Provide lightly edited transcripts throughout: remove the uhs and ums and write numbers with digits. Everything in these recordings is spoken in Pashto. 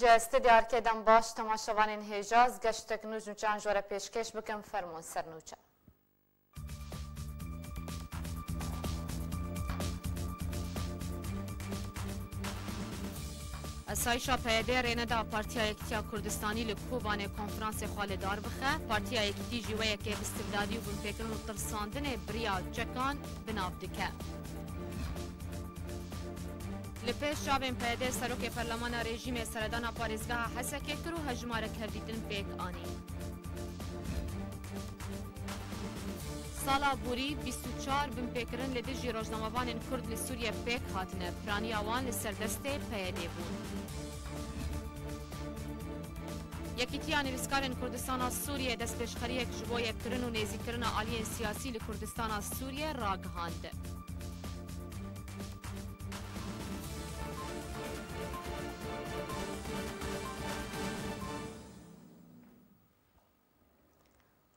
جست دیار کردم باش تماشاوان هجاز گشتک نوجم چند جوره پیشکش بکم فرمون سرنوچه. اسایشا پیده ریندا پارتیا یکتیا کردستانی لکوبان کنفرانس خالدار بخه پارتیا یکتی جوه که استبدادی و بنپیکرن و ترساندن بریا جکان بناف دکه. لپیش شابین پیده سروک پرلمان رژیم سردان پارزگاه حسکه کرو هجمار کردیدن پیک آنی. سالا بوری 24 بنپیکرن لدیجی روزنامه‌وان کرد لسوریه پیک هاتنه پرانی آوان لسردسته پیده بود. یکیتیا نویسکارن کردستان سوریه دست پیشخری جبوی کرن و نیزیکرن آلیین سیاسی لکردستان سوریه راگهاند.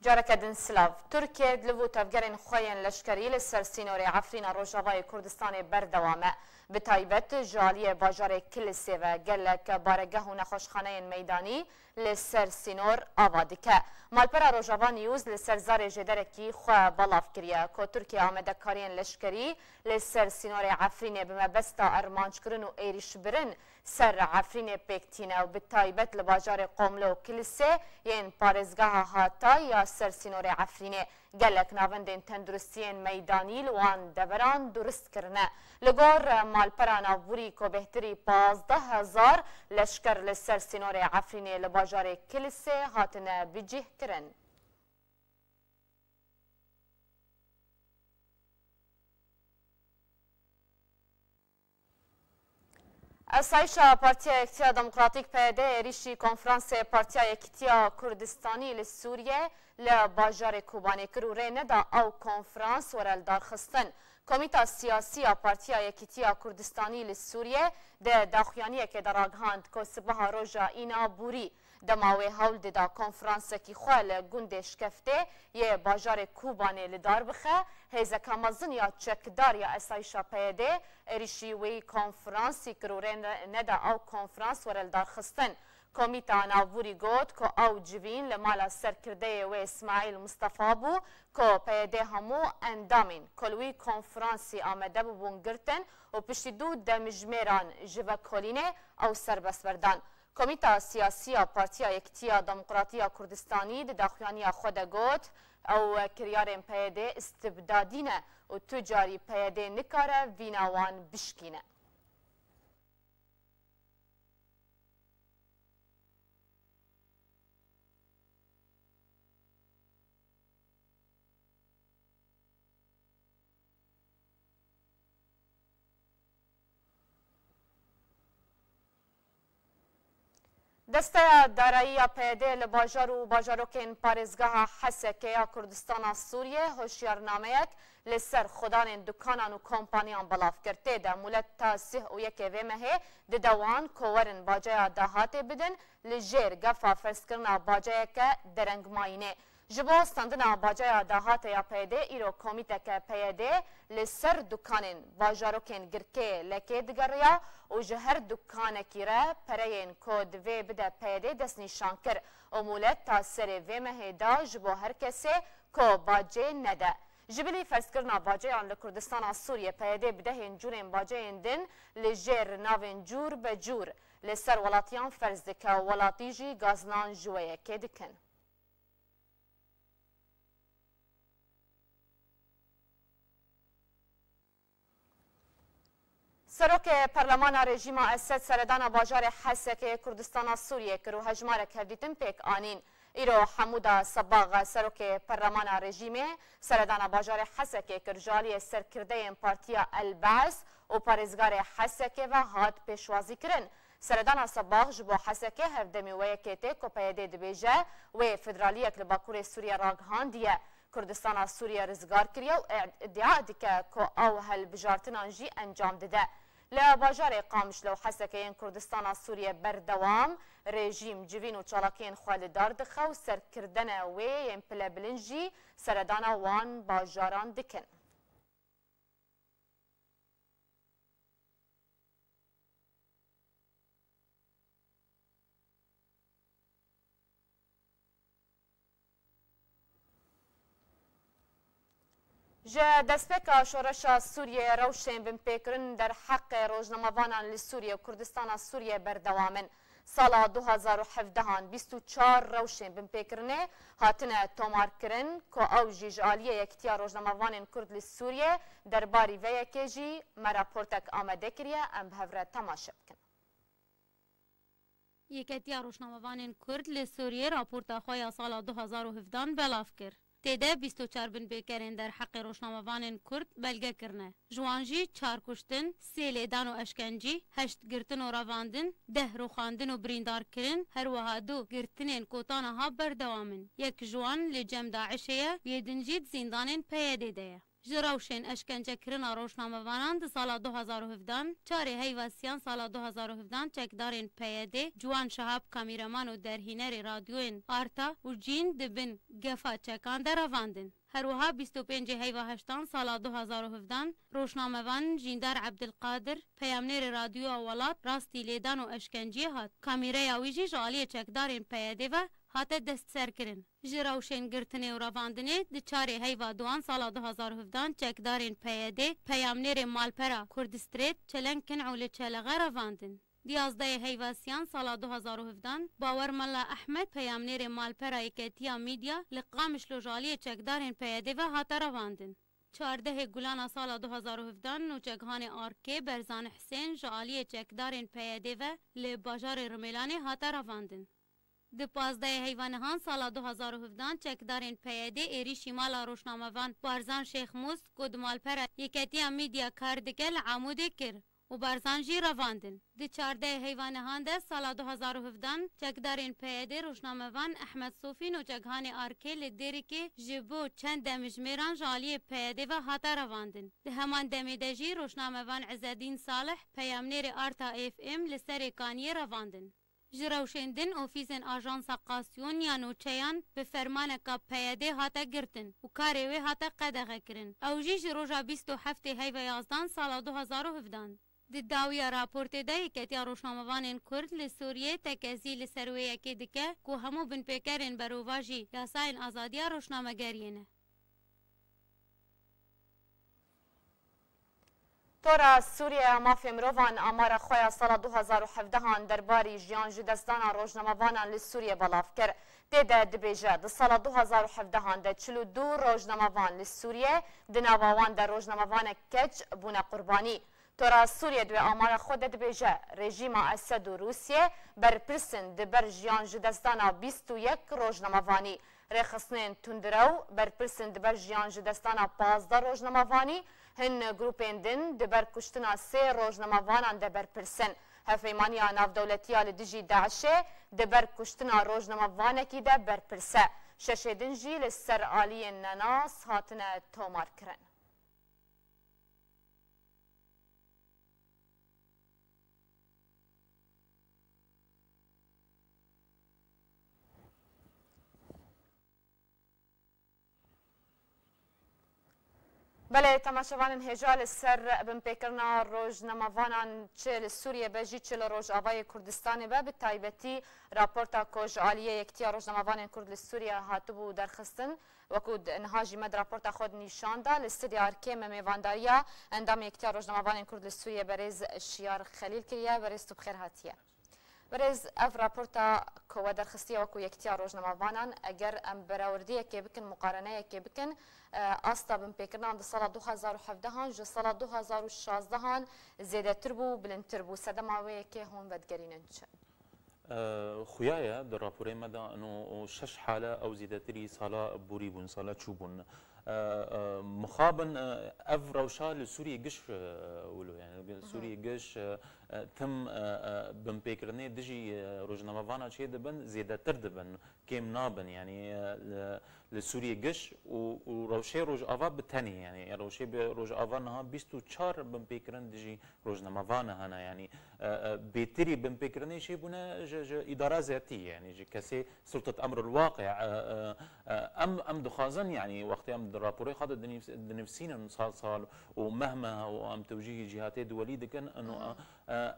جاركدن سلاف تركيا دلوو تفجرن خوين لشكري لسر سينوري عفرين روجاواي كردستان بردوامه بتايبت جاليه باجار كلسي و گلك بارگه و نخوشخانه ميداني لسر سينور آوادكه مالپرا روجاوا نيوز لسر زار جدركي خو بلاف كريا كو تركيا آمده كارين لشكري لسر سينوري عفرين بمبستا ارمانج کرن و ايريش برن سر عفرين بيكتينه و بتايبت لباجار قوملو كلسي ين پارزگاه هاتا یا سر سینور عفرینه گلک ناوندین تندرستین میدانی لوان دوران درست کرنه لگور مالپرا ناوری کو بهتری 15,000 لشکر لسر سینور عفرینه لباجار کلسه هاتنه بجه کرن. اسایشا پارتیا یکتیا دموکراتیک پیده ریشی کنفرانس پارتیا یکتیا کردستانی لسوریه لباجار کوبانی کرو رینه دا او کنفرانس ورل دارخستن کمیتا سیاسی پارتیا یکتیا کردستانی لسوریه ده داخویانی که در آگهاند که سبها روژا اینا بوری دماوی هول دا کنفرانس کی خوال گندش کفته یه باجار کوبانی لدار بخه هیزه مزن یا چکدار یا اسایشا پیده ریشی وی کنفرانسی کرورین ندا او کنفرانس ورل دارخستن کمیتا ناوری گوت که او جوین لمالا سرکرده و اسماعیل مصطفی بو که پیده همو اندامین کلوی کنفرانسی آمده بون گرتن و پشتی دو دمجمیران جوه کلینه او سربس بردن. کمیتا سیاسی پارتیا یکتیا دموکراتیا کردستانی د داخویانی خود گوت او کریارن پیده استبدادینه و تجاری پیده نکاره ویناوان بشکینه. دسته دارایی پیده لباجار و باجاروکین پارزگاه حسکه کردستان سوریه هوشیارنامه یک لسر خدان دکانان و کمپانیان بلاف کرده ده مولت تا 31 ویمه ده دوان کوورن باجای دهات بدن لجیر گفا فرسکرنا باجای که درنگ ماینه جبو ستاندنا باجای دهات یا پیده ایرو کمیته که پیده لسر دکانین باجاروکین گرکه لکه دگریا و جهر دکانه کیره پرین کود وی بده پیده دست نشان کر و مولت تا سر وی مهیدا جبو هر کسی که باجه نده. جبلی فرض کرنا باجه آن لکردستان سوریه پیده بده هنجورین باجه اندن لجر ناوین جور به جور لسر ولاتیان فرض دکه ولاتیجی گازنان جویه که دکن. سروک پرلمان رژیم اسد سردان باجار حسکه کردستان سوریه کرو هجمار کردیتن پیک آنین ایرو حمودا صباغ سروک پرلمان رژیم سردان باجار حسکه کرجالی سرکرده پارتیا البعث و پارزگار حسکه و هات پیشوازی کرن سردان صباغ جبو حسکه هفدمی ویکیته که پیده دبیجه و فدرالیک لباکور سوریه راگهاندیه کردستان سوریه رزگار کریه و ادعا دیکه که او هل بجارتنان جی انجام دده. لباجار قامش لو حسکین کردستان سوریه بردوام رژیم جوین و چالاکین خالدار دخه و سرکردن وی امپل بلنجی سردان وان باجاران دکن. جا دەستپێکە شۆڕەشە سووریە ڕەوشێن بنپێکردن دەرحەق ڕۆژنەمەوانان لە سووریە و کوردستانە سووریە بەردەوامن. ساڵا 2017 24 ڕەوشێن بنپێکردنێ هاتنە تۆمارکردن کۆ ئەو ژیژ ئالیە یەکتیا ڕۆژنەمەوانên کورد لە سووریە دەرباری vەیەکێژی مە راپۆرتێک ئامادە کردیە ئەم بهەورە تەماشە بکەن. یەکەتیا ڕۆژنامەوانên کورد لە سووریە راپۆرتا خۆی یا ساڵا 2017 بەلاف کرد. تێدە 24 بنپێکەرên دەرحەقی ڕۆژنامەوانên کورد بەلگەکردنە. ژوانژی 4 کوشتن، 3 لێدان و ئەشکەنجی، 8 گرتن و ڕەواندن، 10 ڕوخاندن و بریندارکردن، هەروەها 2 گرتنên کۆتانەها بەردەوامن. یەک جوان لە جەم داعشەیە، یێدنجی زیندانên پەیەدێدەیە. ji rewşên eşkencekirina rojnamevanan di sala 2017 çarê heyvasiyan sala 2017 çekdarên PYD ciwan Şehab kamîreman û derhînerê radyoyên Arta û Cîn dibin gefa çekan de revandin. Herwiha 25 heyva heştan sala 2017 rojnamevan Jîndar Ebdilqadir peyamnêrê radyoya welat rastî lêdan û eşkenciyê hat. Kamîreya wî jî ji aliyê çekdarên PYD ve hate destserkirin. Ji rewşên girtinê û revandinê di çarê heyva duan sala 2017 çekdarên PYD peyamnêrê malpera Kurdistrêt çelenkin û li çelexe revandin. Diyazdeyê heyvasiyan sala 2017 Bawer Mella Ehmed peyamnêrê malpera yeketiya Mîdya li Qamiş lojaliyê çekdarên PYD ve hate revandin. Çardehê gulana sala 2017 nûçekhanê Arkê Berzan Hüseyn ji aliyê çekdarên PYD ve li bajarê Rimelanê hate revandin. Di pazdeyê heyvanihan sala 2017 çekdarên PYD êrîşî mala rojnamevan Barzan Şêxmûz ku di malpera yeketiya Mîdya kar dike li Amûdê kir û Barzan jî revandin. Di çardehê heyvanihan de sala 2017 çekdarên PYD rojnamevan Ehmed Sofî nûçekhanê Arkê li Dêrikê ji bo çend demijmêran ji aliyê PYD ve hate revandin. Di heman demê de jî rojnamevan İzzedîn Salih peyamnêrê Arta FM li serê Kaniyê revandin. Ji rewşên din ofîsên Ajansa Qasyon ya Nûçeyan bi fermaneka PYD hate girtin û karê wê hate qedexekirin. Ew jî ji roja 27 heyva yazdan sala 2017. Di dawiya raportê de yeketiya rojnamevanên Kurd li Sûriyê tekezî li ser wê yekê dike ku hemû binpêkerên berova jî yasayên azadiya rojnamegeriyê ne. Tora Sûriya mafê mirovan amara xwe ya sala 2017 derbarî jiyan ji destana rojnamevanan li Sûriyê belav kir. Tê de dibêje di sala 2017 de 42 rojnamevan li Sûriyê di nava wan de rojnamevanek keç bûne qurbanî. Tora Sûriyê divê amara xwe de dibêje rejîma Esed û Rûsyê berpirsin di ber jiyan ji destana 21 rojnamevanî. Rêxistinên tundirew berpirsin di ber jiyan ji destana 15 rojnamevanî. Hin grupên din di ber kuştina 3 rojnamevanan de berpirsin. Hevpeymaniya navdewletiya li dijî Daişê di ber kuştina rojnamevanekî de berpirse. Şeşê din jî li ser aliyên nenas hatine tomarkirin. بله تماشاوانên hêja li ser binpêkirina rojnamevanan çi li Sûriyê be jî çi li Rojavayê Kurdistanê be bi taybetî raporta ku ji aliyê yektiya rojnamevanên Kurd li Sûriye hatibû derxistin wekû niha jî me di raporta xwe nîşan da li Sidya Arkê me mêvandariya endamê yektiya rojnamevanên Kurd li Sûriye berêz Şiyar Xelîl kiriye berêz tu bi xêr hatiye. Berêz ev raporta ku we derxistiye wekû yektiya rojnamevanan eger em berewrdiyekê bikin muqareneyekê bikin asta binpêkirinan di sala 2017 ji sala 2016 zêdetir bû bilindtir bû sedema wê yekê hûn vedgerînin çi خویایە di raporê me de û şeş hale ew zêdetirî sala borî bûn sala çû bûn mixabin ev rewşa li Sûriyê giş wilo yani Sûriyê giş tim binpêkirinê dijî rojnamevana çê dibin zêdetir dibin kêm nabin yani li Sûriyê giş û rewşê Rojava bi tenê yani rewşê bi Rojava niha 24 binpêkirin dijî rojnamevana hene yani bêtirî binpêkirinê şê bûne ji îdara zetî yani ji kesê sultat emrul waqî em dixwazin yani wextê em di raporê xwe de dinivîsînin sal û mehme û em tewcîhî cîhatê duwelî dikin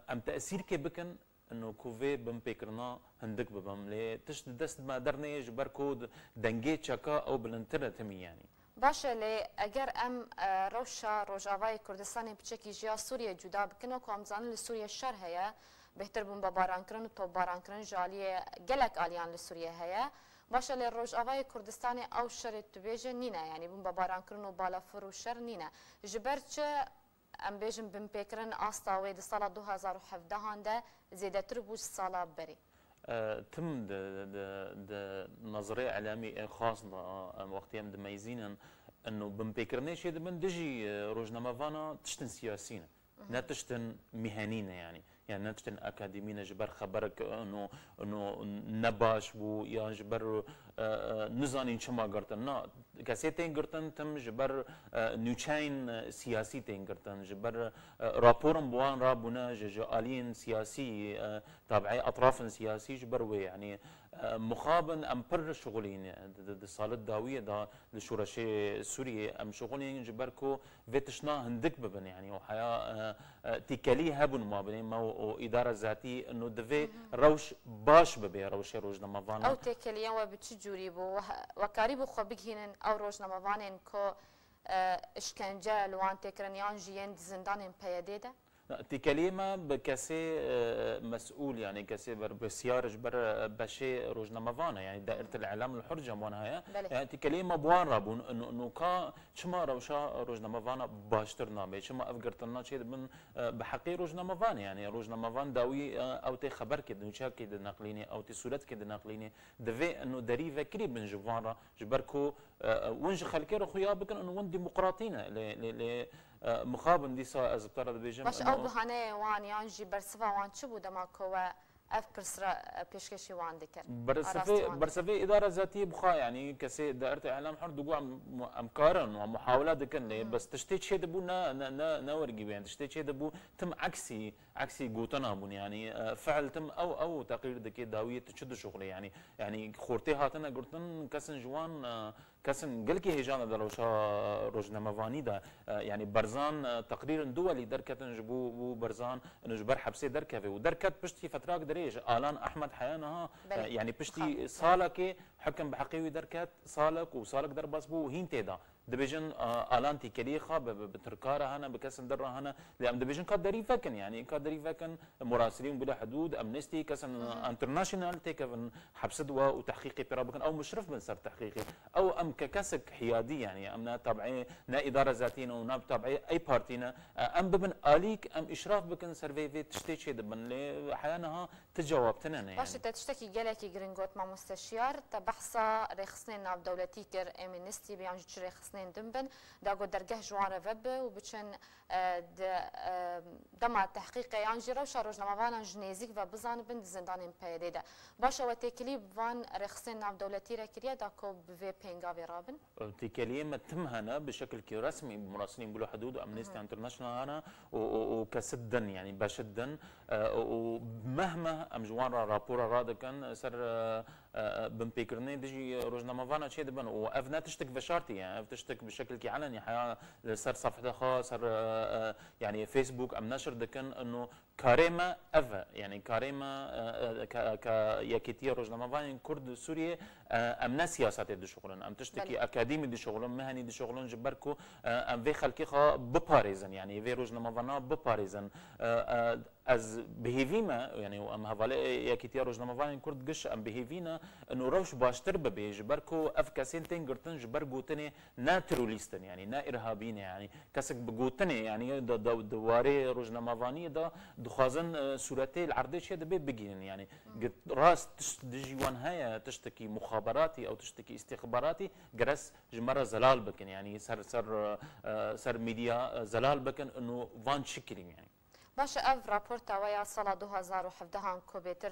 em teesîrkê bikin انه کووی بمپیکرنا هندک ببم لی تشت دست ما درنه جبر کود دنگی چکا او بلنتره تمی یعنی باشه لی اگر ام روشا روجاوای کردستان بچکی جیا سوریه جدا بکنه که امزان لسوریه شر هیا بهتر بون با باران کرن و تو باران کرن جالیه گلک آلیان لسوریه هیا باشه لی روجاوای کردستان او شر تبیجه نینه یعنی بون با باران کرن و بالا فرو شر نینه جبر چه ام بیجم بم پیکرن آستاوی د سال 2017 هنده زیده تر بوش سالا بری تم د نظريه اعلامي خاص وقتها متميزين انه بمبكرني شيء من دجي روجنامه فانا تشتن سياسيين لا تشتن مهنيين يعني نتشتن اكاديميين جبر خبرك انه نباش بو يا جبر نزانين شما قرتن نا كاسيتين قرتن تم جبر نوچاين سياسي تين قرتن جبر رابورن بوان رابونا جالين سياسي تابعي اطراف سياسي جبر وي يعني مخابن ام بر شغلين صالة داوية دا لشورشي سوريا ام شغلين جبركو فيتشنا هندك ببن يعني وحياة تيكالي هبن ما بين ما اداره ذاتي انه دفي روش باش ببي روش روجنا مفانا او تيكالي وبتشجوري بو وكاريبو خبيك هنا او روجنا مفانين كو اشكنجه لوان تكرنيان جيان زندان بياديده تكلمة بكسي مسؤول يعني كسي بسيارج بر بشي روجنا مفانا يعني دائرة الإعلام الحر جموانا هي يعني تكلمة بوان رابون إنه كا شما روشا روجنا مفانا باشترنا بي شما أفكرتنا شيء من بحقي روجنا مفانا يعني روجنا مفان داوي أو تي خبر كده نشاك كده نقليني أو تي صورت كده نقليني دفي إنه دريفة قريب من جوانرا جبركو ونج خلكير خويا بكن إنه ون ديمقراطينا ل مخابن ديسا از بترد بيجم باش او بهانه وان يانجي برسفا وان چبو دماكو افكر سرا بيشكشي وان دكر برسفي اداره ذاتيه بخا يعني كسي دائره اعلام حر دقوا امكارن ومحاولات دكن بس تشتي شيء دبو نا ورقي يعني تشتي شيء دبو تم عكسي قوتنا بون يعني فعل تم او تقرير دكي داويه تشد شغلي يعني خورتي هاتنا قلتن كسن جوان كسن قلكي هيجانا دروشا روجنا مفاني دا يعني برزان تقرير دولي دركت نجبو برزان نجبر حبسي دركفي ودركت بشتي فتراك دريج آلان احمد حيانها يعني بشتي صالك حكم بحقيوي دركت صالك وصالك درباس بو هين تيدا دبيجن آلان تيكلي خاب بتركاره هنا بكسن دره هنا لأن دبيجن كادري فكن يعني كادري فكن مراسلين بلا حدود امنستي كسن انترناشونال تيكفن حبس دوا وتحقيقي برابكن او مشرف من سر تحقيقي او ام ككسك حيادي يعني امنا تابعي نا اداره ذاتينا ونا تابعي اي بارتينا ام بمن اليك ام اشراف بكن سيرفي تشتي دبن لي احيانا تجاوبتنا يعني باش تشتكي جالكي جرينغوت مع مستشار تبحثا رخصنين ناب دولتي كر امنستي بيان جري خصنين دمبن داغو درجه جوار فب وبچن دما تحقيق يعني جرو شاروج نماوانا جنيزيك وبزان بن زندان بيديدا باش وتكليب وان رخصين ناب دولتي ركريا داكو بفي بينغا رابن تكليم تم هنا بشكل رسمي بمراسلين بلو حدود امنستي انترناشونال هنا وكسدن يعني بشدن ومهما ام جوان رابور راد كان سر بمبيكرني دجي روجنا فانا شي دبن وافنا تشتك بشارتي يعني تشتك بشكل علني حياه صار صفحه خاص صار يعني فيسبوك ام نشر دكن انه كاريما افا يعني كاريما ياكيتيا روجنا فانا كرد سوريا ام سياسات دي شغلن ام تشتكي اكاديمي دي شغلن مهني دي شغلن جبركو ام في خلقي خا بباريزن يعني في روجنا فانا بباريزن از بهيفيما يعني ام هفالي ياكيتيا روجنا فانا كرد قش ام بهيفينا انه روش باشتر ببي جبركو اف كاسين تنقرتن جبر قوتني نا تروليستن يعني نا ارهابيين يعني كاسك بقوتني يعني دواري روجنا مافاني دا دخازن صورتي العرضي شي دبي بقين يعني راس تجي وان هيا تشتكي مخابراتي او تشتكي استخباراتي جرس جمره زلال بكن يعني سر ميديا زلال بكن انه فان شكلين يعني باش اف رابورتا ويا صلا 2017 كوبيتر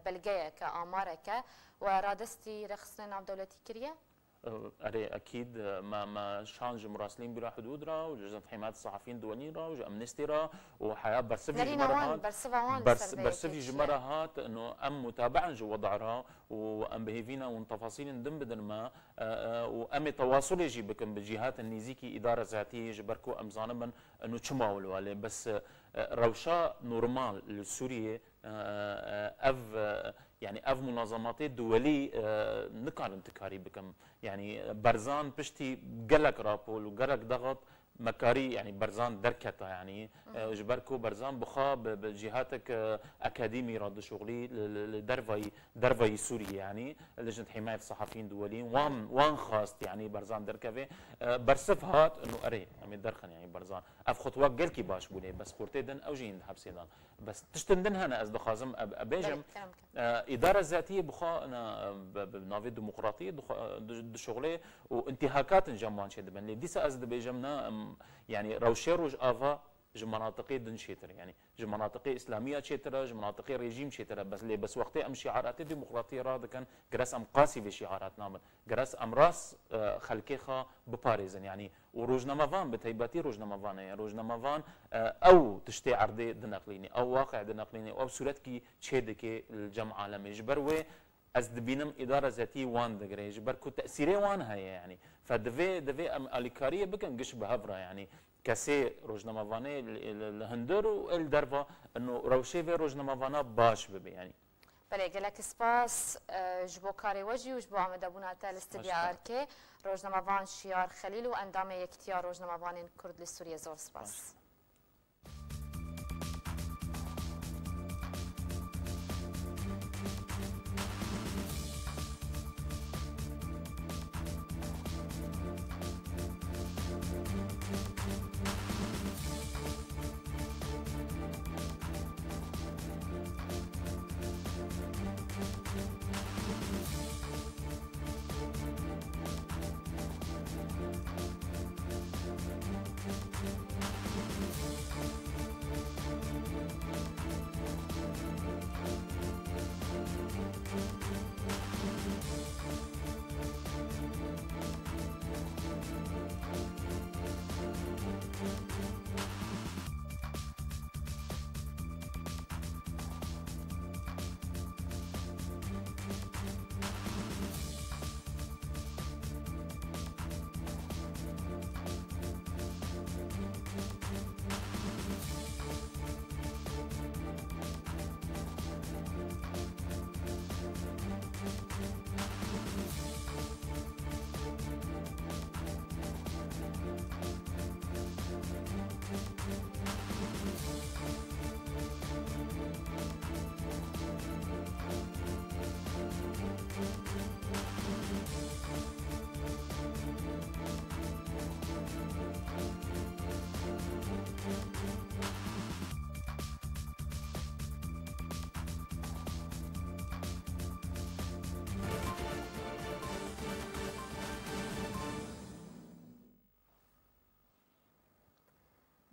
بلغيه كاماركه ورادستي رخصنا ناف دولتي كريه أري أكيد ما شانج مراسلين بلا حدود را وجزء حماية الصحفيين الدوليين را وجزء أمنستي را وحياة برسفي جمرهات برسفي جمرهات إنه أم متابعة جو وضعها وأم بهيفينا والتفاصيل ندم بدل ما وأم تواصل يجي بكم بالجهات النيزيكي إدارة ذاتية جبركو أم زانبا إنه تشماول والي بس روشا نورمال لسوريا اف منظمات دولي نكارن تكاري بكم يعني برزان بشتي قلق رابول وقلق ضغط مكاري يعني برزان دركتا يعني جبركو برزان بخا بجهاتك اكاديمي رد شغلي درفاي سوري يعني لجنه حمايه الصحفيين دوليين وان خاص يعني برزان دركفي برسف هات انه اري يعني درخن يعني برزان اف خطوه قلكي باش بولي بس قرتيدن او جين حبسيدان بس تشتندن هنا از دخازم ابيجم اداره ذاتيه بخا انا بنافي ديمقراطيه دو شغلي وانتهاكات جمان شدبن لي ديس از بيجمنا يعني روشيروج افا جمناطقي دن شيتر يعني جمناطقي اسلاميه شيتر جمناطقي ريجيم شيتر بس لي بس وقتي ام شعارات ديمقراطيه راد كان جراس ام قاسي في شعارات نامل جراس ام راس خلكيخه بباريزن يعني وروجنا مفان بتيباتي روجنا مفان يعني روجنا مفان او تشتي عرضي دنقليني او واقع دنقليني او صورتكي تشيدكي الجمع عالمي جبروي از دبینم اداره ذاتی وان دگره جبر کو تاثیری وان هي يعني فدفي ام اليكاريه بكن قش بهفره يعني كسي روجنامافاني الهندر والدرفا انه روشيفي روجنامافانا باش ببي يعني بله گلک سپاس جبو کاری وجی و جبو آمده بونا تل استدیا ارکه روجنامافان شیار خلیل و اندام یکتیا روجنامافان کرد لسوریه زور سپاس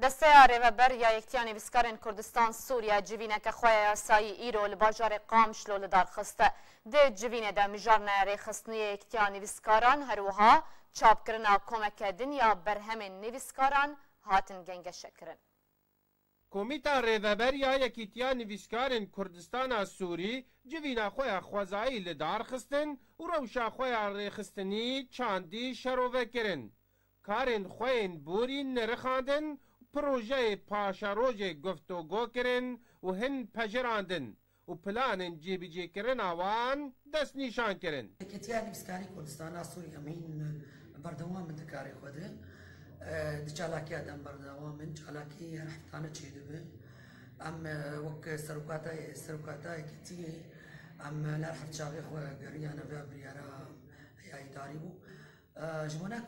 دسته ریوبر یا یکتیانی بسکارن کردستان سوریا جوینه که خواه یاسایی ایرو لباجار قامش لول دار خسته ده جوینه ده مجارنه ریخستنی یکتیانی بسکاران هروها چاپ کرنا کمک دنیا برهم نویسکاران هاتن گنگ شکرن. کمیتا ریوبر یا یکتیان نویسکارن کردستان سوری جوینه خواه خوزایی لدار خستن و روشا خواه ریخستنی چاندی شروع کرن. کارن خوین بورین نرخاندن پروژه پاشاروژه گفتگو کرن و هن پجراندن و پلان جیبیجی کرن آوان دست نیشان کرن. کتیانی بسکاری کردستان سوری امین بردوام من دکاری خوده دچالاکی آدم بردوام من چالاکی رفتانه چیده به ام وک سرکاتای کتی ام لرحت شاقی خواه گریانه و بریارا هیای داری بو جمعنا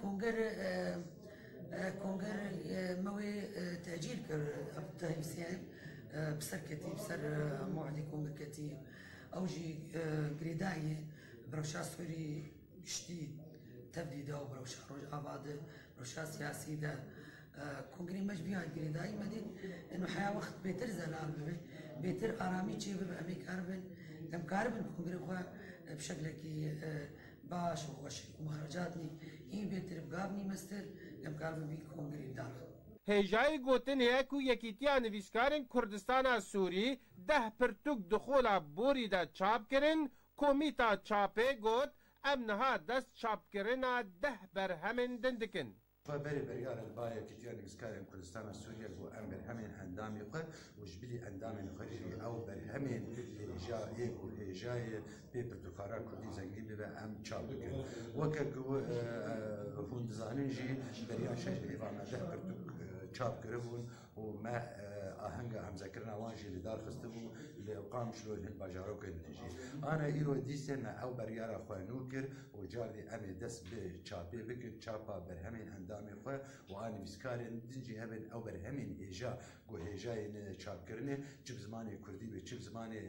كونغر موي تأجيل كر أبتهم سيان بسر كتيب بسر موعدي كونغر كتيب أوجي قريداية بروشا سوري جديد تبديده وبروشا روج آباد بروشا سياسي ده كونغري مش بيان قريداية مدين إنه حياة وقت بيتر زلال ببي بيتر آرامي تشي ببي أمي كاربن كم كاربن كونغري خوا بشكل كي باش وشريك مخرجاتني این بهتر بگابنی مستر ام کار بی کنگری دار. هجای گوتن هیکو یکیتیا نویسکارن کردستان سوری ده پرتوک دخولا بوری دا چاپ کرن کمیتا چاپه گوت ام نها دست چاپ کرنا ده برهمن دندکن. بری بریار البایا کتیان مسکارن کردستان سوریا گو ام بر همین اندامی قه وجبلی اندام خارجی او بر همین جای گو جای پیپر دکارا کردی زنگی به ام چاپ کن وقت گو هون زانیجی بریان شش ایوان ده کرد چاپ کردن و ما آهنگ هم ذکرنا وانجی لدار خستبو لقام شلون هالباجارو كنتجي انا ايرو ديسن او بريارا خوانوكر وجاردي امي دس بشابي بك شابا برهمين اندامي خو وانا مسكارن دنجي هبن او برهمين ايجا جو هيجاين شاب كرني جب زماني كردي بجب زماني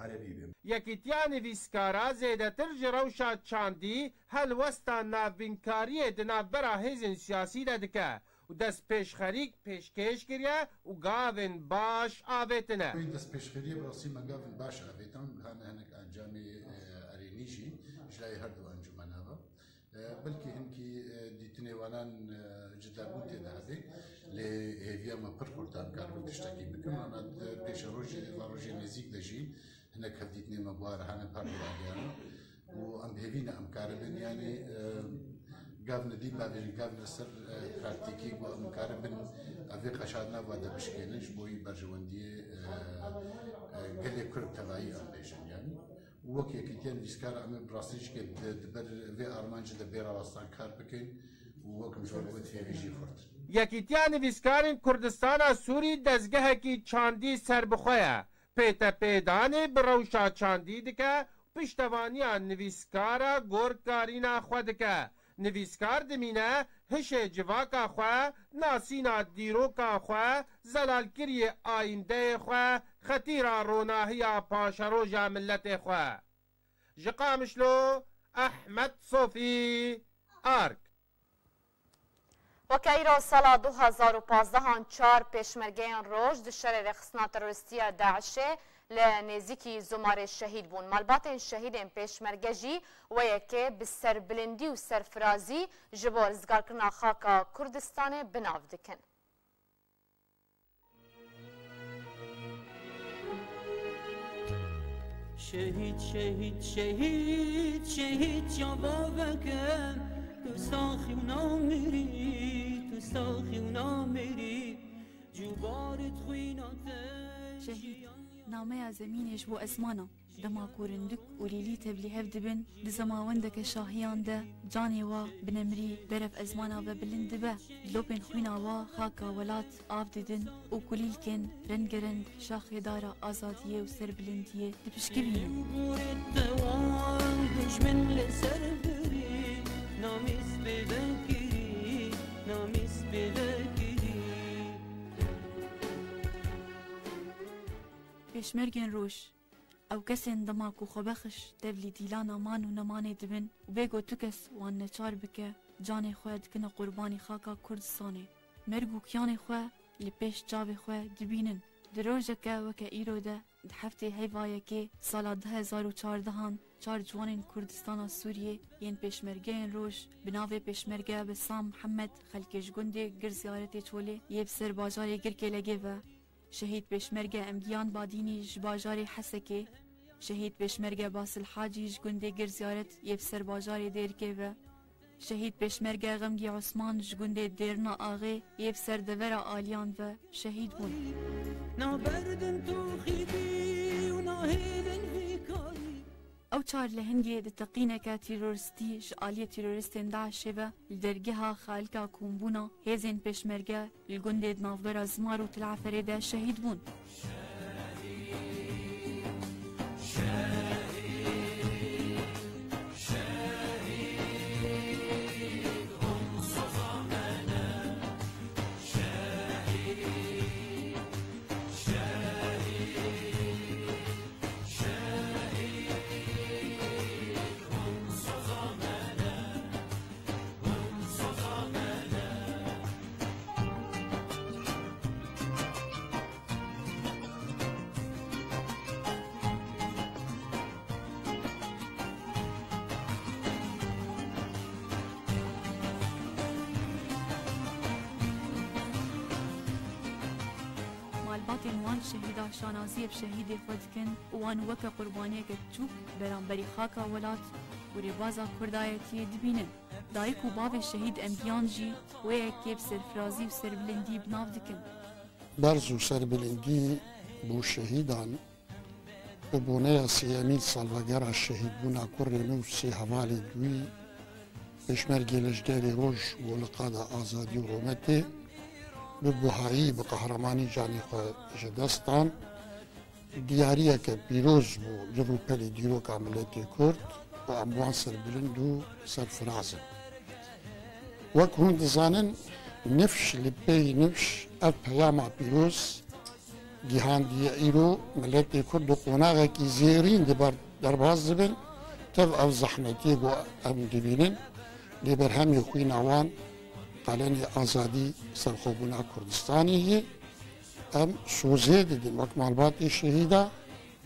عربي بم یکیتیان ویسکارا زیدتر جروشا چاندی هل وستا ناوینکاری دنابرا هزن سیاسی دکه و دست پیشخریک پیشکش کریه و گاون باش آویتنه دست پیشخریه براسی ما گاون باش آویتن هنک انجامی ارینیشی جلای هر دو انجمنه بلکه هنکی دیتنیوانان جدا بوده دهده لهویا ما پر کردم کارو تشتکی بکن انا پیش روژی نزیک دجی هنک هفدیتنی ما بوار همه پر برادیانو و ام هفینا ام کاربن یعنی گاون دی باوی گاون سر پراتیکی و ام کاربن اوی قشادنا و دبشکنش بوی برجواندی گلی کرد توایی ام بیشن یعنی وکی کتیان ویسکار ام براسیش که دبر وی آرمانج دبیر آواستان کار بکن وکم جوان بود فیویجی خورد. یکیتیان ویسکارین کردستان سوری دزگه کی چاندی سر بخواه پیتا پیدانه بروشا چاندی دکه پشتوانیان نویسکارا گورکارینا خود دکه نویسکار دمینه هشه جواکا خواه ناسینا دیروکا خواه زلالکری آینده خواه خطیرا روناهیا پاشروجا ملت خواه جقامشلو احمد صوفی آرک وکیرو سال 2015 چار پیشمرگین روش دشر رخصنا تروریستی داعشه لنزیکی زمار شهید بون مالبات شهید پیشمرگه جی و یکی بسر بلندی و سرفرازی جبور زگار کرنا خاکا کردستان بناو دکن. شهید شهید شهید شهید جوا بکن تو ساخی و نامیری تو ساخی و نامیری جوبارت خوینات شهید نامه از زمینش بو اسمانا دما کورندک و لیلی تبلی هف دبن دزماوندک شاهیان ده جانی وا بنمری برف ازمانا و بلند به لوپن خوینا وا خاکا ولات آف ددن و کلیل کن رنگرند شاخ دارا آزادیه و سر بلندیه دپشکبین دشمن لسر بری نامیس بذکری نامیس بذکری پیشمرگن روش او کسین دماکو خوبخش دبلی دیلانا مان و نمانه دبن و بگو تو کس وان نچار بکه جان خواه دکنه قربانی خاکا کردستانه مرگو کیان خواه لپیش جاو خواه دبینن دروجه که وکه ایرو ده هفته هیوایه که سال 2014 چار جوان کردستان سوریه ین پیشمرگه روش بناوه پیشمرگه به سام محمد خلکش گنده گر زیارت چوله یه بسر باجار گرکه لگه و شهید پیشمرگه امگیان بادینی جباجار حسکه شهید پیشمرگه باسل حاجی جگنده گر زیارت یه بسر باجار دیرکه و شهید پیشمرگه غمگی عثمان جگنده دیرنا آغه یه بسر دورا آلیان و شهید بون او چار لهنگی دتقینه که تیروریستی جعالی تیروریستین داعشه و لدرگه ها خالکا کومبونا هزین پیشمرگه لگنده دنافبرا زمار و تلعفره ده شهید بون وان شهیدا شانازی بشهید خود کن وان وک قربانی که چوب برانبری خاکا ولات و ربازا کردایتی دبینن دایک و باب شهید امگیان جی ویکی بسرفرازی و سربلندی بناو دکن. برز و سربلندی بو شهیدان ببونه سیامین سالوگر شهید بونا کرنو سی حوالی دوی پشمرگی لشگری روش و لقاد آزادی و رومتی ببوهایی بقهرمانی جانی خواه جدستان دیاریه که پیروز بو جبو پلی دیرو کاملتی کرد و اموان سربلند و سرفرازن وک هون دزانن نفش لبی نفش اف پیاما پیروز گیهان دیه ایرو ملتی کرد و قناغه کی زیرین درباز دبن تف او زحمتی گو ام دبینن لبر همی خوی نوان قالنی آزادی سرخوبونا کردستانی هی ام سوزه دیدن وقت معلومات شهیده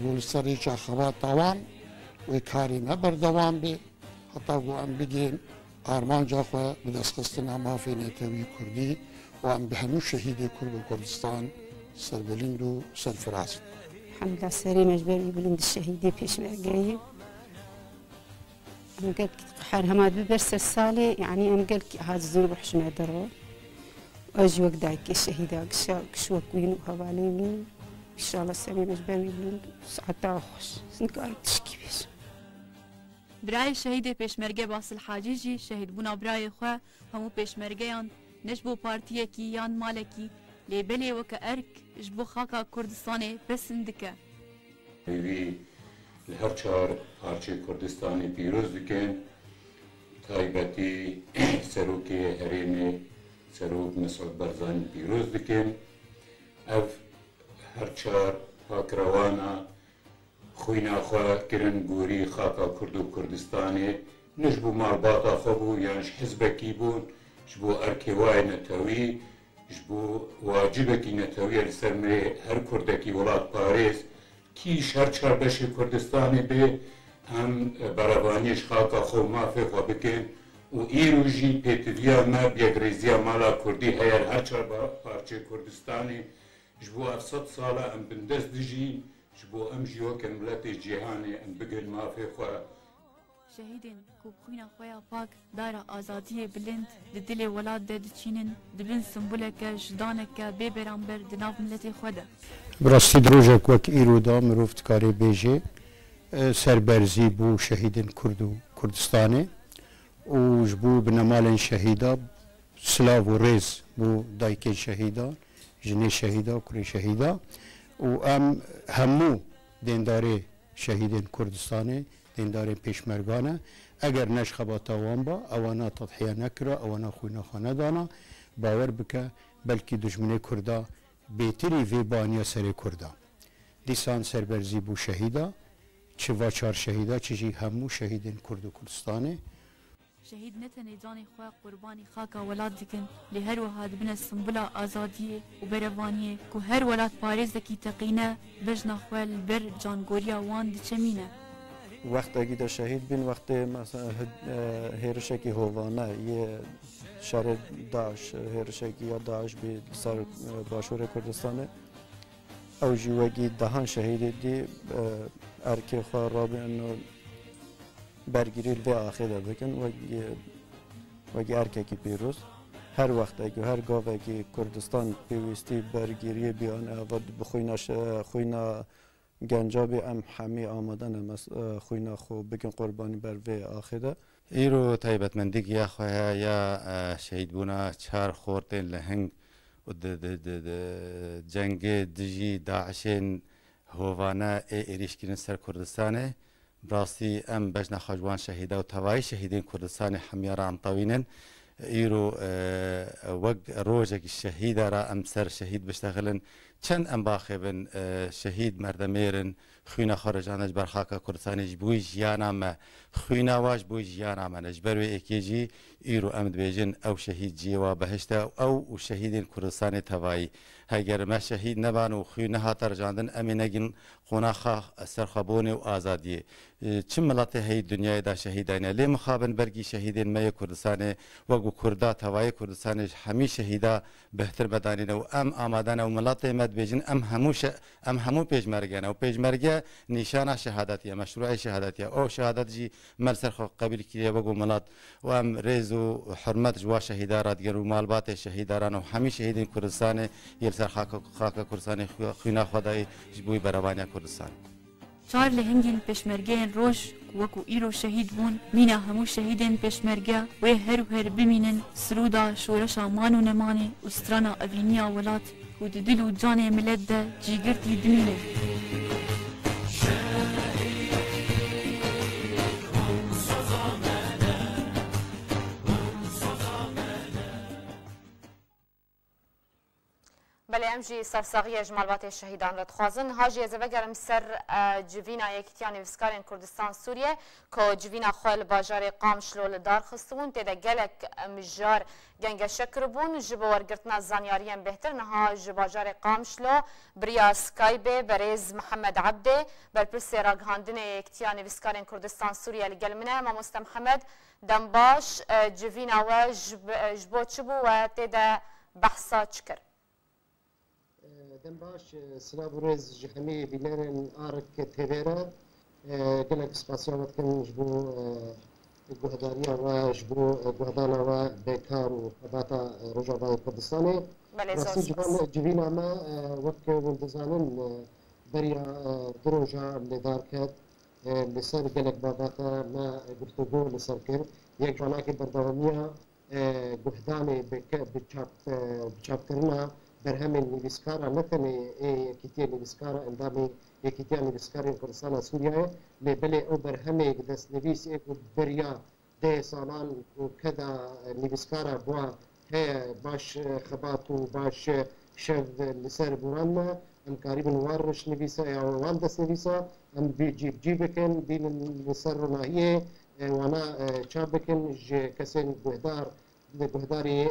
گول سری چا خواه تاوان و کاری نبر دوام بی حتی گو ام بگیم آرمان جا خواه بدست خستن مافی نتوی کردی و ام به همون شهید کرد و کردستان سربلند و سرفراز الحمد سری مجبور بلند الشهیدی پیشمرگی ام قلت حال هماد ببرس السالي يعني ام قلت هذا الزنوب حشمه درو اجي وقت دايك الشهيدة كشوك وينو هوالين ان شاء الله سري مجبور بلند ساعتها خوش سنكار تشكي بيش برای شهید پیشمرگه باسل حاجیجی شهید بونا برای خواه همو پیشمرگیان نجبو پارتیه کی یان مالکی لیبلی وکا ارک جبو خاکا کردستان پسندکه وی لهر چهار پارچه کردستانی پیروز دکن تایبتی سروک هرین سروک مسعود برزانی پیروز دکن اف هر چهار پاکروانا خوینا خواه کرن گوری خاکا کرد و کردستانی نجبو مالباتا خوبو یانش حزبکی بون جبو ارکوای نتوی جبو واجبکی نتوی لسرمه هر کردکی ولاد پاریس کیش هر چهار بشه کردستانی به هم برابانیش خاکا خو مافی خو بکن و ایرو جی پیتویا ما بیگریزیا مالا کردی هیر هر چهار پارچه کردستانی جبو 700 ساله ام بندست دجین جبو ام جیو که ملت جهانی ام بگن مافی خواه شهیدین کو خوینا خویا پاک دارا آزادی بلند دل ولاد دد چینن دبن سمبولک جدانک به برانبر دناو ملت خوده براستی دروجک وک ایرو دا مروفت کاری بیجه سربرزی بو شهیدین کرد و کردستانی و جبو بنمال شهیدا سلاو و ریز بو دایک شهیدا جنی شهیدا کری شهیدا و ام همو دینداری شهیدین کردستانی دینداری پیشمرگانه اگر نش خباتا وان با اوانا تضحیه نکره اوانا خوینا خانه دانا باور بکه بلکی دشمنی کرده بیتری وی بانیا سر کرده دیسان سربرزی بو شهیدا چه و چار شهیدا چیزی همو شهیدین کرد و کردستانه شهید نتنی جانی خواه قربانی خاکا ولاد دکن لی هر وهاد بنا سنبولا آزادیه و بروانیه که هر ولاد پاریز دکی تقینه بجنا خواه البر جانگوریا وان دچمینه وقت اگه دا شهید بین وقت مثلا هیرشکی هوانه یه شهر داعش هیرشکی یا داعش به سر باشور کردستانه او جوگی دهان شهید دی ارکی خواه را به انو برگیری به آخر بکن وگی ارکی پیروز هر وقت اگه هر گاو اگه کردستان پیوستی برگیری بیان و خوینا گنجاب ام همه آمدن خوینا خو بکن قربانی بر وی آخره ایرو تایبت مندگی یا خواه یا شهید بونا چهار خوردن لهنگ و جنگ دجی داعشین هوانا ایریشکین سر کردستانه براستی ام بجنا خجوان شهیده و توای شهیدین کردستان حمیار عنطوینن ایرو وقت روجك الشهيدة را ام سر شهيد بشتغلن چند ام باخبن شهيد مردميرن خوينا خارجانج برخاكا كردستانج بوي جيانا ما خوينا واج بوي جيانا ما نجبرو اكيجي ايرو امد بيجن او شهيد جيوا بهشتا او شهيدين كردستان تواي هاگر ما شهيد نبان و خوينا هاتر جاندن امينگن قناخا سرخبوني و آزادي چم ملاتي هي دنيا دا شهيدين لي مخابن برگي شهيدين ما كردستان وگو كردا تواي كردستان همي شهيدا بهتر بدانين و ام آمادان و ملاتي ما بيجن ام همو بيجمرجنا وبيجمرجا نشانه شهادتيه مشروع شهادتيه او شهادت جي ملسر خو قبل كي بقو ملات وام ريزو حرمت جوا شهيدارات جرو مالبات شهيداران وحمي شهيدين كردستان يلسر خاك كردستان خونا خدای جبوي برابانيا كردستان چار لهنگین پشمرگین روش وکو ایرو شهید بون مینا همو شهیدین پشمرگه و هر بمینن سرودا شورش مانو نمانه استرانا اوینیا ولات و دل و جان ملت ده جیگرتی دمینه بله امجی سرساغی جمالبات الشهیدان را تخوازن هاجی از وگرم سر جوینا یکتیان وسکارن کردستان سوریه که جوینا خوال باجار قام شلول دار خستون تیده گلک مجار گنگ شکر بون جب ورگرتنا زانیاریم بهتر نها جباجار قام شلو بریا سکایبه برز محمد عبده برپرس راگهاندن یکتیان وسکارن کردستان سوریه لگل منه ما مست محمد دنباش جوینا و جبو چبو و تیده بحثا چکر دنباش سلام رز جهمي بلان آرك تهيرا قلق سباسيومات كان جبو جهداريا وجبو جهدانا وبيكار وباتا رجوع كردستاني راسي جبينا ما وقت ولدزانن بريا دروجا لدار كات لسر قلق باباتا ما قفتوغو لسر كر يك جاناكي بردوامية جهداني بچاب كرنا برهمن نویسکارا نتنه یکیتی نویسکارا اندامی یکیتی نویسکاری کردستان سوریه لبله او برهمه دست نویس یک بریا ده سالان و کدا نویسکارا بوا هی باش خباتو باش شف لسر بوران ام قریب نوارش نویسا یا وان دست نویسا ام جی بکن بین لسر رناهیه وانا چاب بکن کسین گهداری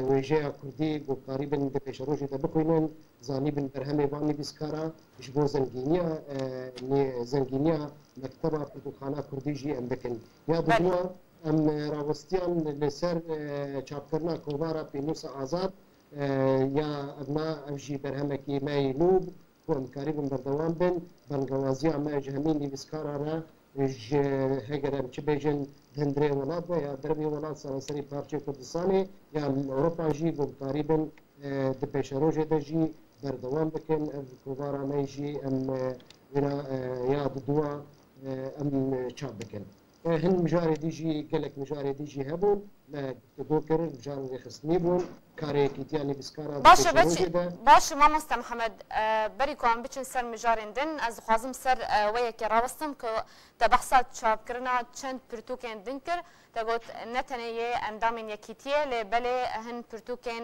ویژه کردی و قریبا به پیشروشی دبخوینن زانی بن برهمه وانی بیسکارا جبو زنگینیا مکتبا پردوخانه کردی جی ام بکن یا بدوا ام راوستیان لسر چاپکرنا کوبارا پینوس آزاد یا ابنا افجی برهمه کی مای نوب و ام قریبا بردوان بن بنگوازی ام جهمینی بیسکارا را هگرم چه بیجن هندره ولاد یا دربی ولاد سراسری پارچه کردستانی یا اروپا جی و قریبا دپیش روژه ده جی بردوام بکن کوبارا می جی ام ونا یاد دوا ام چاب بکن هن مجاری دی جی گلک مجاری دی جی هبون دو کرن مجاری خصنی بون کاری کیتیانی بسکارا باشه ما مست محمد بری کوام بچن سر مجارندن از خوازم سر ویا که راوستم که تبحثات چاب کرنا چند پرتوکن دنکر تقول نتنیه اندامین یکیتیه لبله هن پرتوکن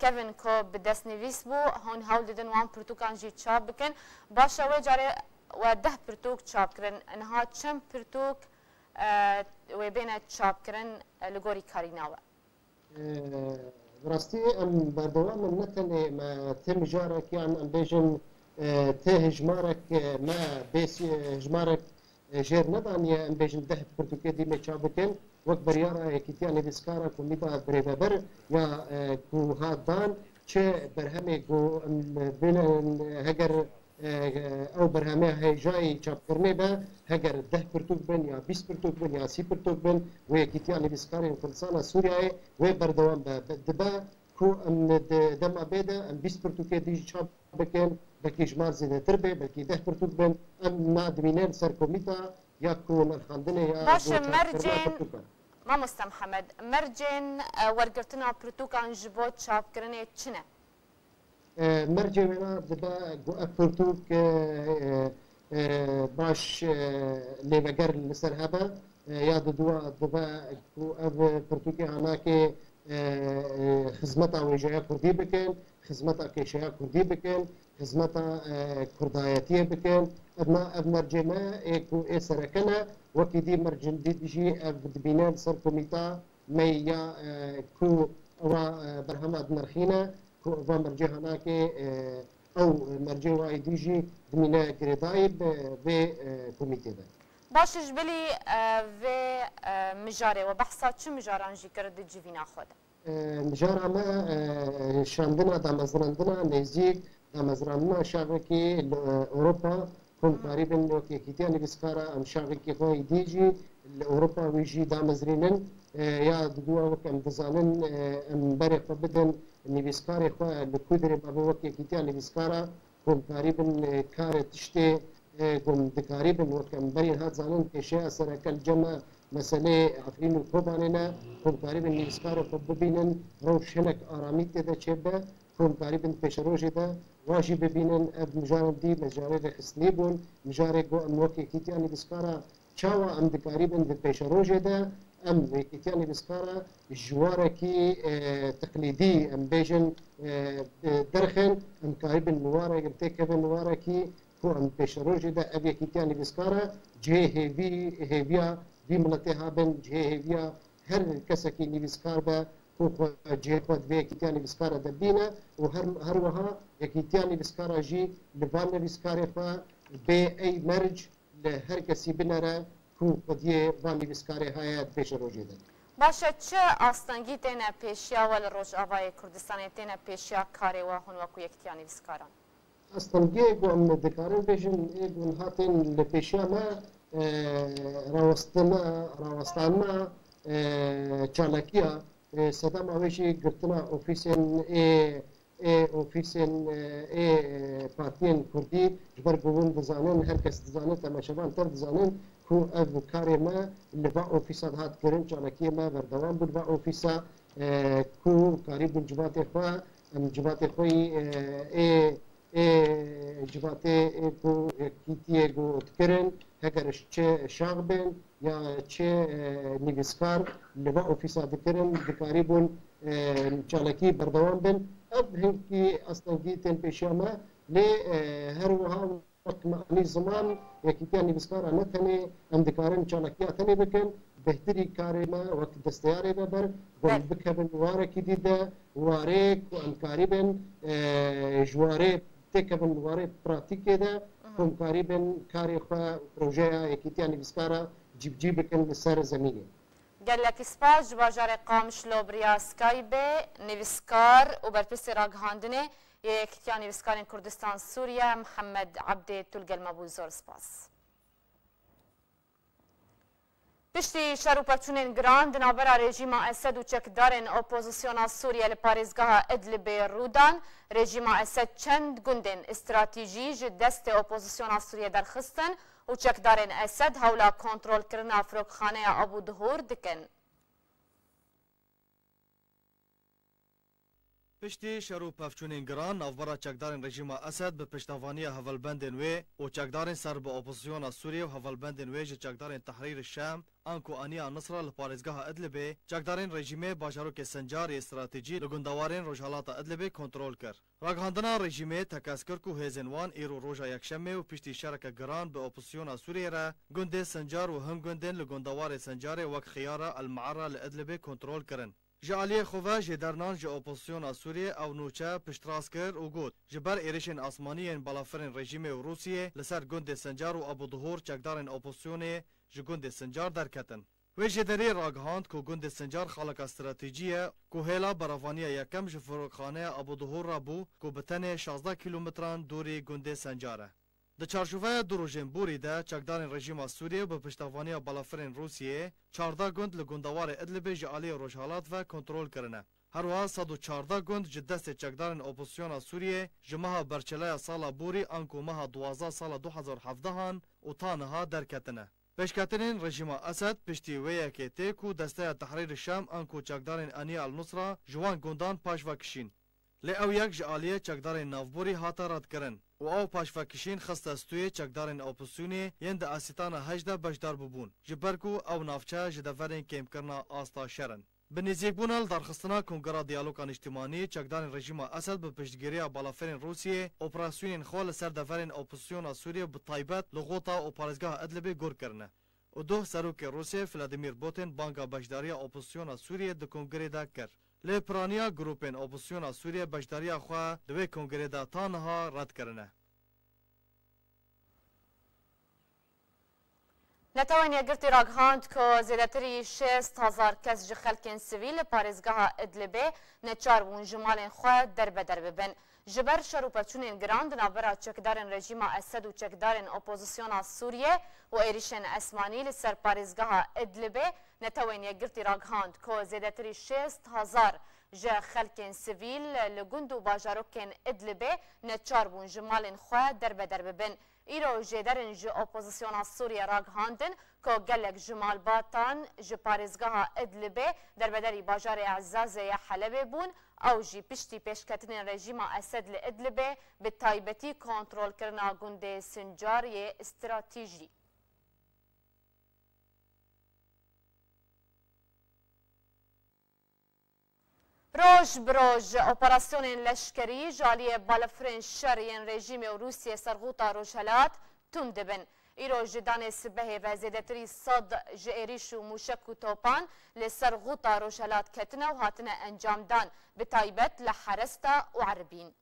کوین کو بدست نویس بو هون هول دیدن وان پرتوکان جی چاب بکن باشه ویا جاری و 10 پرتوک چاب کرن انها چند پرتوک و بین چاب کرن لگوری کاریناوه راستی ام بردوام نتنه ما تم جارك يعني ام بيجن تهجمارك ما بيس هجمارك جير ندان يا ام بيجن ده برتوكي دي مشابكن وقت بريارا كيتيان بسكارا كوميدا بريبر يا كو هادان چه برهمه جو بين هجر او برهمه هي جاي چاپ کرنے با هجر 10 پرتوک بن یا 20 پرتوک بن یا 30 پرتوک بن و كيتيان بسكارا كردستان سوريا و بردوام دبا كو ام دم ابدا ام 20 پرتوکي دي چاپ بكن بلكي جمال زيادة تربه بلكي 10 پرتوک بن ام نادمينين سر كوميتا يا كو نرخاندنه يا باش مرجين ما مست محمد مرجين ورقرتنا پرتوکان جبو چاپ کرنے چنه مرجع ونا دبا جو أفرتوك باش لبجر لسر هبا يا دوا دبا جو أفرتوك هناك خدمتا وجاية كردي بكن خدمتا كيشاية كردي بكن خدمتا كردايتية بكن أب مرجنا إكو إسركنا وكدي مرجن دي جي أبدبينان سر كوميتا ميا كو برهما نرخينا و مرجع هناك او مرجع وايدي جي دمينا كريدايب في كوميتي ده باش جبلي في مجاري وبحثات شو مجاران جي كرد جيفينا خود مجارا ما شاندنا دامزراندنا نزيك دامزراندنا شعبكي أوروبا كم قريبا وكيتيا نبسكارا أم شعبكي خوي ديجي أوروبا ويجي دامزرينن يا دوا وكم دزانن أم برق بدن نبسكاري خوا لكودري بابا وكيتيا نبسكارا كم قريبا كار تشتي كم دقريبا وكم برين هاد زانن كشيء سرك الجمع مسألة عفرين وكوباننا كم قريبا نبسكارا خببينن روش هناك آراميت ده شبه كم قريبا بشروج ده واجب ببینن اب مجارد دی مجارد خسنی بون مجارد گو ام وکی کیتیانی بسکارا چاوا ام دقریبا دی پیش روژه ده ام کیتیانی بسکارا جواره کی تقلیدی ام بیجن درخن ام قریبا نواره گمته کبن نواره کی کو ام پیش روژه ده اب کیتیانی بسکارا جه هیویا دی ملته هابن جه هیویا هر کسکی نویسکار به جهت ودوی کیتیانی بسکارا دبینه و هر وها یکیتیانی بسکارا جی لبان بسکاری خوا به ای مرج لهر کسی بنره کو قدیه وانی بسکاری های پیش روزی ده. باشه چه آستانگی تینه پیشیا ول روز آوای کردستان تینه پیشیا کاری و هن وکو یکیتیانی بسکاران؟ آستانگی گوام دکارن بیشن گون هاتن لپیشیا ما راوستانا چالکیا سدام اوشی گرتنا اوفیسین پارتین کردی جبر گوون بزانن هر کس بزانن تماشاوان تر بزانن کو اف کاری ما لبا اوفیسات هات کرن چالکی ما بردوام بود با اوفیسا کو کاری بون جبات خوا ام جبات خوی جبات کو کیتیه گو تکرن هگرش چه شاغبن یا چه نویسکار لبا اوفیسا دکرن دکاری بون چالکی بردوام بن اب هنکی اصلاً تن پیشیامه لی هر وها وقت معنی زمان یکیتیان نویسکار نتنی ام دکارن چالکی اتنی بکن بهتری کاری ما وقت دستیاری ببر گل بکبن واره کی دیده واره کو ام کاری بن جواره تکبن واره پراتیکی ده کم کاری بن کاری خوا پروژه یکیتیان نویسکارا جیب بکن لسر زمینی. گلک سپاس جواجار قامش لوبریا سکایبه نویسکار و برپرسی راگهاندنه یکیتیان نویسکارین کردستان سوریه محمد عبد تلگل مبوزور سپاس. پشتی شر و پرچونین گراند نابرا رژیم اسد و چکدارین اپوزیسیون سوریه لپاریزگاه ادلب رودان رژیم اسد چند گندین استراتیجی دست اپوزیسیون سوریه درخستن و چکدارین اسد هولا کنترل کرنا فروکخانه ابو دهور دکن. پشتی شروع پفچونین گران نوبرا چکدارین رژیم اسد به پشتوانی هولبندن وی و چکدارین سر به اپوزیسیون سوریه و هولبندن وی چکدارین تحریر الشام آنکو آنیا نصر لپارزگاه ادلب چکدارین رژیم باجاروک سنجار استراتژی لگندوارین روجالات ادلب کنترل کرد. راگهاندنا رژیم تکاس کرد کو هزنوان ایرو روجا یکشنبه و پشتی شرک گران به اپوزیسیون سوریه را گنده سنجار و هم گندن لگندوار سنجار وک خیاره المعره لادلب کنترل کردن. جعلی خواه جدرنان جا اپوزیسیون سوریه او نوچه پشتراس کرد و گود جبر ایرشن آسمانی بلافرین رژیم و روسیه لسر گند سنجار و ابو دهور چکدارن اپوزیسیون جگند سنجار درکتن. و جدری راگهاند که گند سنجار خالق استراتیجیه که هلا برافانی یکم جفرخانه ابو دهور را بو که بتن 16 کیلومتران دوری گند سنجاره. د چارچوبه دروژنبوری ده چکدارین رژیم سوریه به پشتوانی بلافرین روسیه 14 گند لگندوار ادلب جعلی روجالات و کنترل کرنه. هر وها 114 گند جدست چکدارین اپوزیسیون سوریه جمعه برچلای سال بوری انکو مها 12 سال 2017 هان و تانها درکتنه. پیشکتنین رژیم اسد پشتی ویه که تیکو دسته تحریر شام انکو چکدارین انی النصره جوان گندان پاش و کشین. لی او یک جعالیه چکدارین نافبوری هاتا رد کرن. و او پاشفکشین خست استوی چکدارین اپوزیسیونی یند اسیتان 18 بشدار ببون جبرکو او نافچه جدفرین کم کرنا آستا شرن به نزدیک بونال درخستنا کنگرا دیالوگان اجتماعی چکدارین رژیم اسد به پشتگیری بالافرین روسیه اپراسیون خال سر دفرین اپوزیسیون سوریه به طایبت لغوتا و پارزگاه ادلب گور کرنه و دو سروک روسیه ولادیمیر پوتین بانگا بشداری اپوزیسیون سوریه د کنگره دا کرد لی پرانیا گروپین اپوزیسیون سوریه بشداری خواه دوی کنگره دا تانها رد کرنه. نتوان یگرتی راگهاند که زیادتری 6,000 کس جه خلکین سویل پارێزگاها ئیدلیبێ نەچار بوون جمالên xwe derbeder bibin. Ji ber şer û pevçûnên giran di navbera çekdarên rejîma Esed û çekdarên opozisyona Sûriye û êrişên esmanî li ser parêzgeha Idlibê netewên yekgirtî ragihandî ku zêdetirî 6,000 ji xelkên sivîl li gund û bajarokên Idlibê neçar bûn ji malên xwe derbeder bibin. Îro jêderên ji opozisyona Sûriye ragihandin ku gelek ji malbatan ji parêzgeha Idlibê derbederî bajarê Ezazê ya Helebê bûn ew jî piştî pêşketinên rejîma Esed li Idlibê bi taybetî kontrolkirina gundê Sincar yê stratîjî. Roj bi roj operasyonên leşkerî ji aliyê balafirên şer yên rejîmê û Rûsyê serxûta Rojhilat tund dibin. Îro ji danê sibehê ve zêdetirî 100 ji êrîş û mûşek û topan li ser xûta Rojhilat ketine û hatine encamdan bi taybet li Heresta û Erbîn.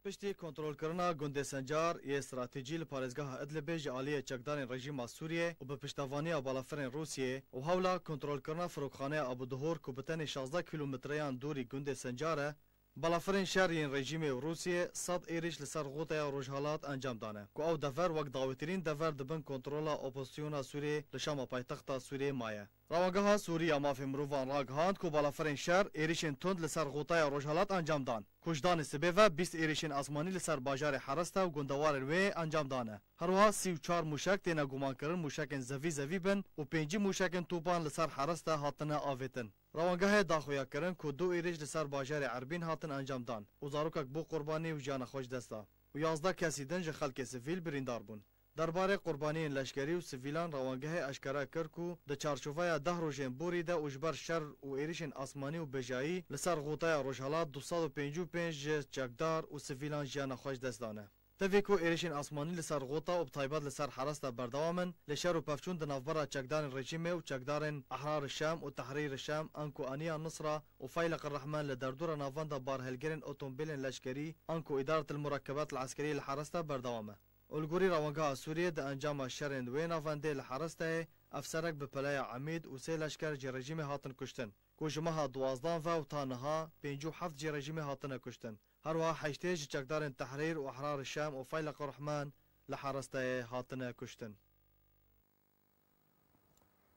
Piştî kontrolkirina gundê Sencar yê stratêjî li parêzgeha Idlibê ji aliyê çekdarên rejîma Sûriye û bi piştevaniya balafirên Rûsyê û hewla kontrolkirina firokxaneya Abuduhor ku bi tenê 16 kilometreyan dûrî gundê Sencar e, balafirên şer yên rejîmê û Rûsyê 100 êrîş li ser xûtaya Rojhilat encam dane ku ew dever wek dawettirîn dever dibin kontrola opozisyona Sûriyê li şama paytexta Sûriyê maye. Rawangeha Sûriya mafê mirovan ragihand ku balafirên şer êrişên tund li ser xûtaya Rojhilat encam dan. Kujdanê sibê ve 20 êrişên asmanî li ser bajarê Heresta û gundewarên wê encam dane. Herwiha 34 mûşek têne gumankirin mûşekên zevî zevî bin û 5 mûşekên topan li ser Heresta hatine avêtin. Rawangehê daxuyakirin ku 2 êrîş li ser bajarê Erbîn hatin encam dan û zarokek bû qurbanî û jiyana xwe ji dest da û 11 kesî din ji xelkê sivîl birîndar bûn. Derbarê qurbaniyên leşkerî û sivîlan rawangehê eşkere kir ku di çarşoveya 10 rojên borî de û ji ber şer û êrişên asmanî û bêjayî li ser xûtaya Rojhilat 255 ji çekdar û sivîlan jiyana xwe ji dest dane. Tevê ku êrişên asmanî li ser xûta û bi taybet li ser Heresta berdewam in, li şer û pevçûn di navbera çekdarên rejîmê û çekdarên Ehrarê Şam û Tehrîrê Şam an ku Aniya Nusra û Feylaq Rehman li derdora navanda barhelgerên otomobîlên leşkerî an ku îdaretil murekkebat el eskerî li Heresta berdewam e. Ulgurî rawangeha Sûriyê di encama şerên wê navendê li Herestayê efserek bi pelaya Emîd û sê leşker ji rejîmê hatin kuştin. Ku ji meha 12 ve û ta niha 57 ji rejîmê hatine kuştin. Herwiha heştê ji çekdarên Tehrîr û Ehrarê Şam û Feylaq Rehman li Herestayê hatine kuştin.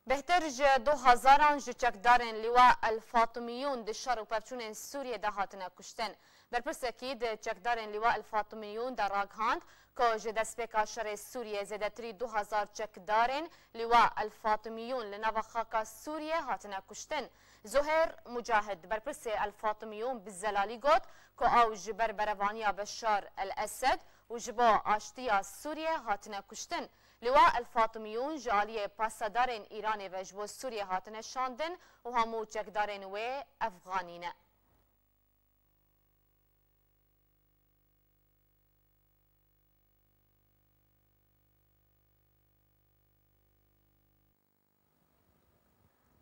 Bihter ji 2000 ji çekdarên Lîwa El Fatımîyûn di şer û pevçûnên Sûriyê de hatine kuştin. Berpirsekî di çekdarên Lîwa El Fatımîyûn de ragihand ku ji destpêka şerê Sûriyê zêdetirî 2000 çekdarên Lîwa El Fatımîyûn li nava xaka Sûriyê hatine kuştin. Zuhêr Mucahid berpirsê El Fatımîyûn bi zelalî got ku ew ji ber berevaniya Beşar el Esed û ji bo aştiya Sûriyê hatine kuştin. Lîwa El Fatımîyûn ji aliyê pasadarên Îranê ve ji bo Sûriyê hatine şandin û hemû çekdarên wê Efxanî ne.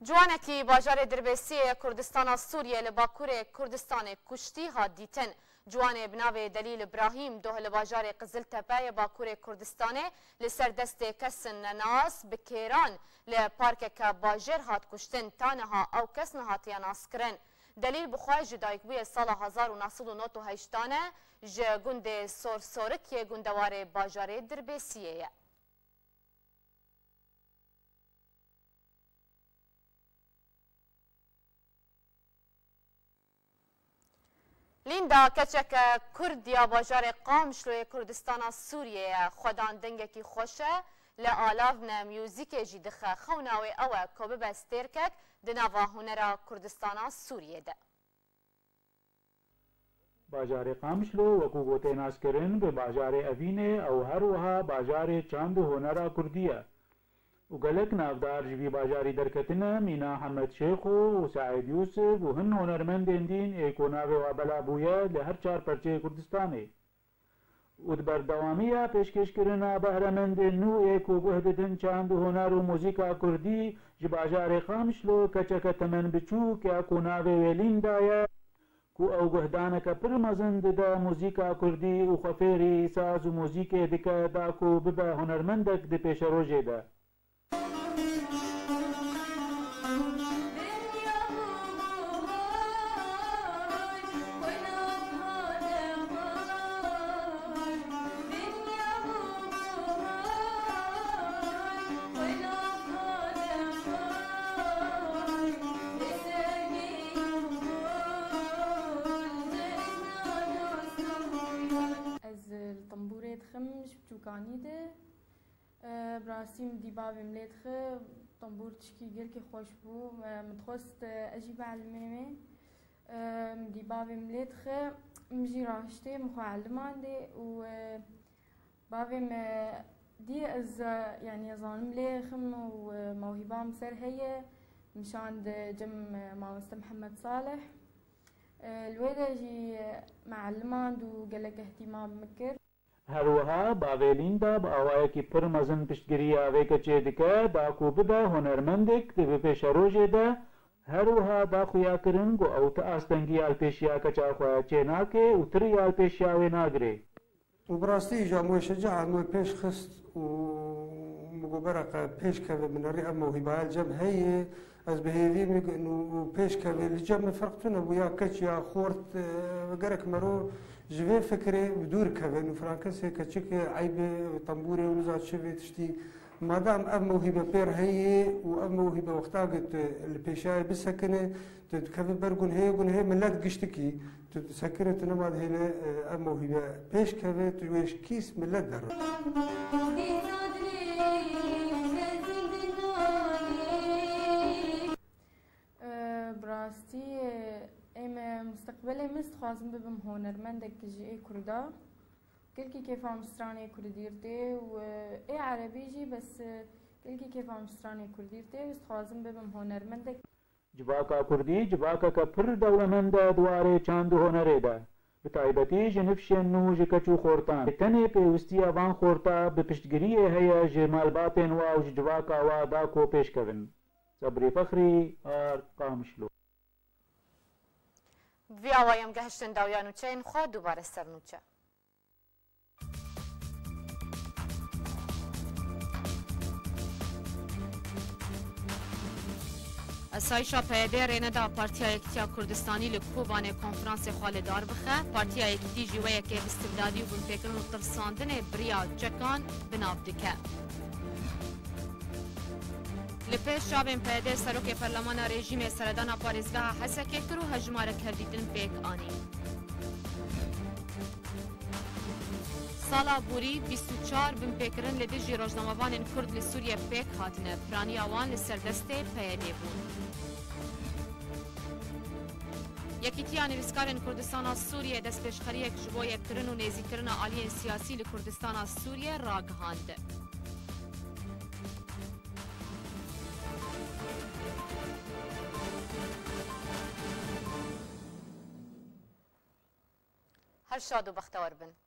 Ciwanekî bajarê Dirbêsiyê Kurdistana Sûriyê li Bakurê Kurdistanê kuştî hat dîtin. Ciwanê bi navê Delîl İbrahîm doh li bajarê Qiziltepeyê Bakurê Kurdistanê li ser destê kesin nenas bi kêran li parkeka bajêr hat kuştin ta niha ew kes nehatiye naskirin. Delîl bi xwe ji dayikbûyê sala 1998 ji gundê Sorsorikê gundewarê bajarê Dirbêsiyê ye. Linda keçek Kurd ya bajarê Qamişloyê Kurdistana Sûriyê xwedan dengekî xweş e li alavne müzîkê jî dixe. Xewna wê ew e ku bibe stêrkek di nava hunera Kurdistana Sûriyê de. Bajarê Qamişlo wekû gotê naskirin bi bajarê Evînê ew her wiha bajarê çand û hunera Kurdî ye. û gelek navdar ji vî bajarî derketine Mîna Hemed Şêxo û Saîd Yûsif û hin hunermendên dîn ê ku navê wan bela bûye li her çar perçeyê Kurdistanê. û di berdewamiya pêşkêşkirina behremendên nû ê ku guh didin çand û huner û mûzîka Kurdî ji bajarê Qamişlo keçeke temen biçûk ya ku navê wê Lînda ye کو ئەو گوهدانەکە پر مەزن دەدا موزیکا کوردی و خەفێری ساز و موزیکێ دکە داکو ببە هونەرمەندێک دی پێشە ڕۆژێدا. براسیم دیباویم لیت خه طنبور تشکی گل که خوش بو متخست اجیب علمه دیباویم لیت خه مجی راشته مخو علمان دی و باویم دی از يعني ظالم لي خم وموهبام سر هي مشان جم ماوست محمد صالح الويدا جي معلمان دو قالك اهتمام مكر هەروەها باوێلیندا بە ئاوایەکی پڕ مەزن پشتگیری ئاوێکە چێ دکە داکو بدە هۆنەرمەندێک دەبێ پێشە ڕۆژێدا هەروەها داخویاکردن بۆ ئەو تە ئاستەنگی یالپێشیاکە چاخوایە چێ ناکێ و تر یالپێشیاوێ ناگرێ وبڕاستی جامۆی شەجاع موی پێش خست و مگوبەرەقە پێشکەوێ منەڕی ئەم مەوهیبایە جەم هەیە ئەس بەهێوی میگن و پێشکەوێ لە جەم فەرقتونە بوو یا کەچ یا خۆرت گەرەک مەرۆ جوێ فکرێ دوور کەوێن و فرانکەسێک کە چکێ عیبێ تەمبورێ و نزات شوێ تشتی مادام ئەم مەوهیبە پێر هەیە و ئەم مەوهیبە وەختاگت لە پێشایە بسەکنێ کەوێ بەرگون هەیە گون هەیە ملەت گشتکی سەکرێت نەماد هێنێ ئەم مەوهیبە پێش کەوێت وێش کیس ملەت دەڕ براستی ئێمە مستقبلێ مست خوازم ببم هۆنەرمەندێک ژێ کووردا گەلکی کێفامسترانێ کوردیرتێ و ئێ عەرەبیژی بەس گەلکی کێفامسترانێ کوردیرتێ وست خوازم ببم هۆنەرمەندێک جباکا کوردی جباکەکە پڕ دەوڵەمەندە دوارێ چاند و هۆنەرێدا بە تایبەتی ژە نفشێن و ژە کەچ و خۆرتان تەنێ پێویستیە وان خۆرتا بە پشتگیریە هەیە ژێ مالباتێن وا و جباکاوا داکۆ پێشکەون سەبری فەخری ئار قامشلو ویاوایم گەهشتن داویان و چین خوا دووبارە سەرنوچە اسایشا پیده ریندا پارتیا یکتیا کردستانی لکوبانه کنفرانس خالدار بخه پارتیا یکتی جوه که استبدادی و بنپیکرن و ترساندن بریا جکان بناب دکه لپیش شابین پیده سروک پرلمان رژیم سردان پارێزگاه حسکه کرو هجمار کردیدن پیک آنی سالا بوری 24 بنپیکرن لدیجی روزنامه‌وان کرد لسوریه پیک هاتنه پرانی آوان لسردسته پیده بود یکیتیا نویسکارن کردستان سوریه دست پیشخریک جبوی کرن و نیزیکرن آلیین سیاسی لکردستان سوریه راگهاند هر شاد و بختور بن